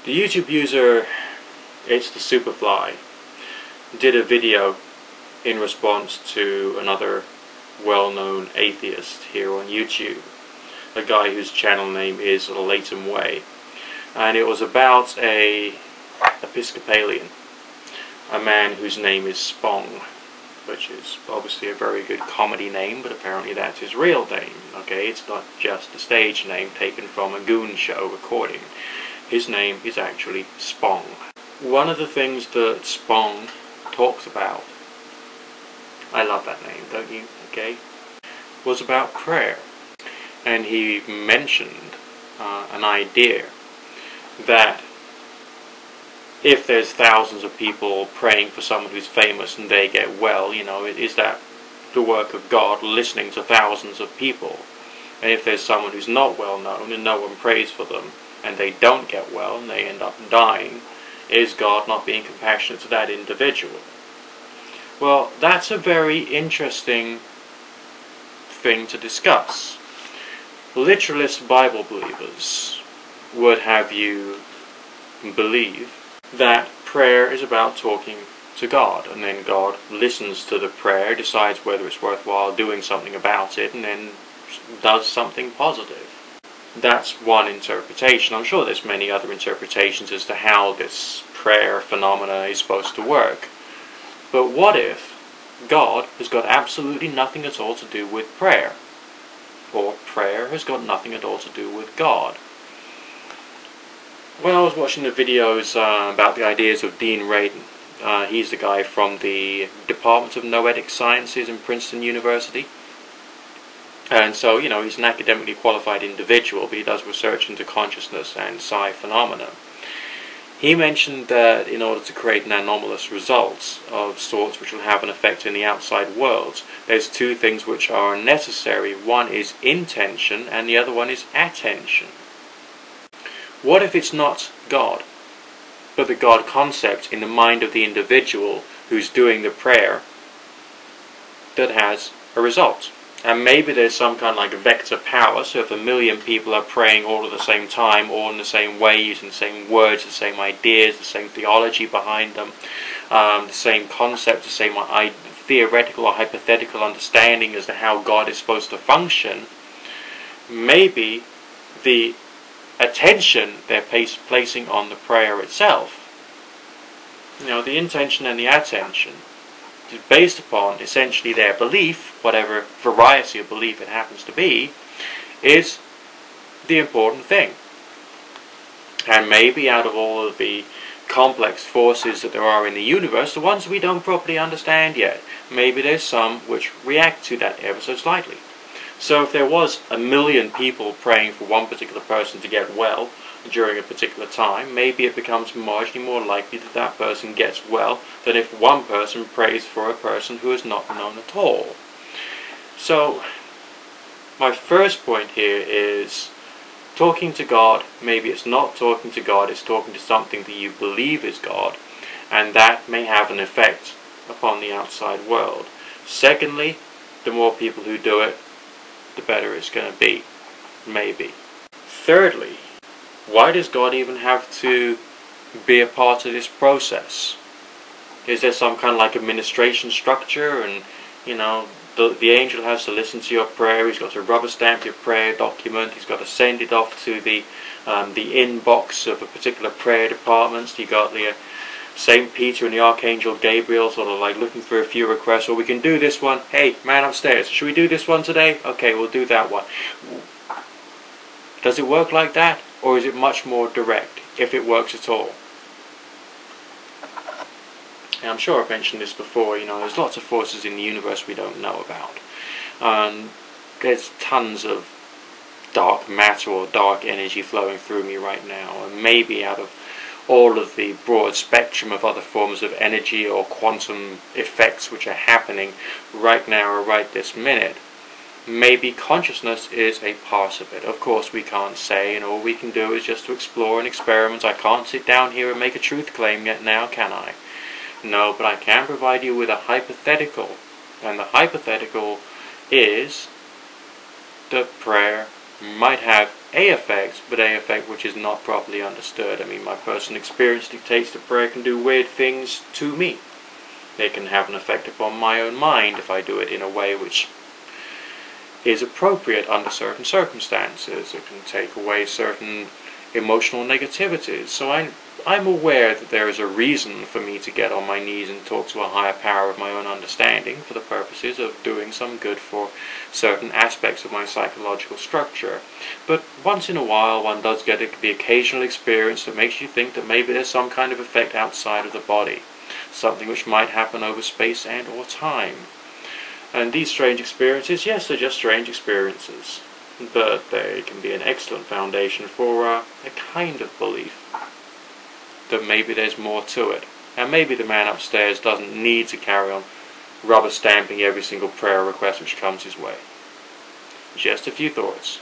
The YouTube user, It's the Superfly, did a video in response to another well-known atheist here on YouTube, a guy whose channel name is Leighton Way, and it was about a Episcopalian, a man whose name is Spong, which is obviously a very good comedy name, but apparently that's his real name. Okay, it's not just a stage name taken from a Goon Show recording. His name is actually Spong. One of the things that Spong talks about, I love that name, don't you? Okay, was about prayer. And he mentioned an idea that if there's thousands of people praying for someone who's famous and they get well, you know, is that the work of God listening to thousands of people? And if there's someone who's not well known and no one prays for them and they don't get well and they end up dying, is God not being compassionate to that individual? Well, that's a very interesting thing to discuss. Literalist Bible believers would have you believe that prayer is about talking to God, and then God listens to the prayer, decides whether it's worthwhile doing something about it, and then does something positive. That's one interpretation. I'm sure there's many other interpretations as to how this prayer phenomena is supposed to work. But what if God has got absolutely nothing at all to do with prayer? Or prayer has got nothing at all to do with God? When I was watching the videos about the ideas of Dean Radin, he's the guy from the Department of Noetic Sciences in Princeton University. And so, you know, he's an academically qualified individual, but he does research into consciousness and psi phenomena. He mentioned that in order to create an anomalous result of sorts which will have an effect in the outside world, there's two things which are necessary. One is intention and the other one is attention. What if it's not God, but the God concept in the mind of the individual who's doing the prayer that has a result? And maybe there's some kind of like vector power, so if 1 million people are praying all at the same time, all in the same way, using the same words, the same ideas, the same theology behind them, the same concept, the same theoretical or hypothetical understanding as to how God is supposed to function, maybe the attention they're placing on the prayer itself, you know, the intention and the attention, is based upon essentially their belief, whatever variety of belief it happens to be, is the important thing. And maybe out of all of the complex forces that there are in the universe, the ones we don't properly understand yet, maybe there's some which react to that ever so slightly. So if there was 1 million people praying for one particular person to get well during a particular time, maybe it becomes marginally more likely that that person gets well than if one person prays for a person who is not known at all. So my first point here is talking to God. Maybe it's not talking to God, it's talking to something that you believe is God, and that may have an effect upon the outside world. Secondly, the more people who do it, the better it's going to be. Maybe. Thirdly, why does God even have to be a part of this process? Is there some kind of like administration structure, and you know, the angel has to listen to your prayer, he's got to rubber stamp your prayer document, he's got to send it off to the inbox of a particular prayer department. You got the St. Peter and the Archangel Gabriel sort of like looking for a few requests, or we can do this one. Hey, man upstairs, should we do this one today? Okay, we'll do that one. Does it work like that? Or is it much more direct, if it works at all? And I'm sure I've mentioned this before, you know, there's lots of forces in the universe we don't know about. There's tons of dark matter or dark energy flowing through me right now, and maybe out of all of the broad spectrum of other forms of energy or quantum effects which are happening right now or right this minute, maybe consciousness is a part of it. Of course we can't say, and all we can do is just to explore and experiment. I can't sit down here and make a truth claim yet now, can I? No, but I can provide you with a hypothetical, and the hypothetical is that prayer might have a effect, but a effect which is not properly understood. I mean, my personal experience dictates that prayer can do weird things to me. It can have an effect upon my own mind if I do it in a way which is appropriate under certain circumstances. It can take away certain emotional negativities. So I'm aware that there is a reason for me to get on my knees and talk to a higher power of my own understanding for the purposes of doing some good for certain aspects of my psychological structure. But once in a while one does get the occasional experience that makes you think that maybe there's some kind of effect outside of the body, something which might happen over space and or time. And these strange experiences, yes, they're just strange experiences, but they can be an excellent foundation for a kind of belief that maybe there's more to it. And maybe the man upstairs doesn't need to carry on rubber stamping every single prayer request which comes his way. Just a few thoughts.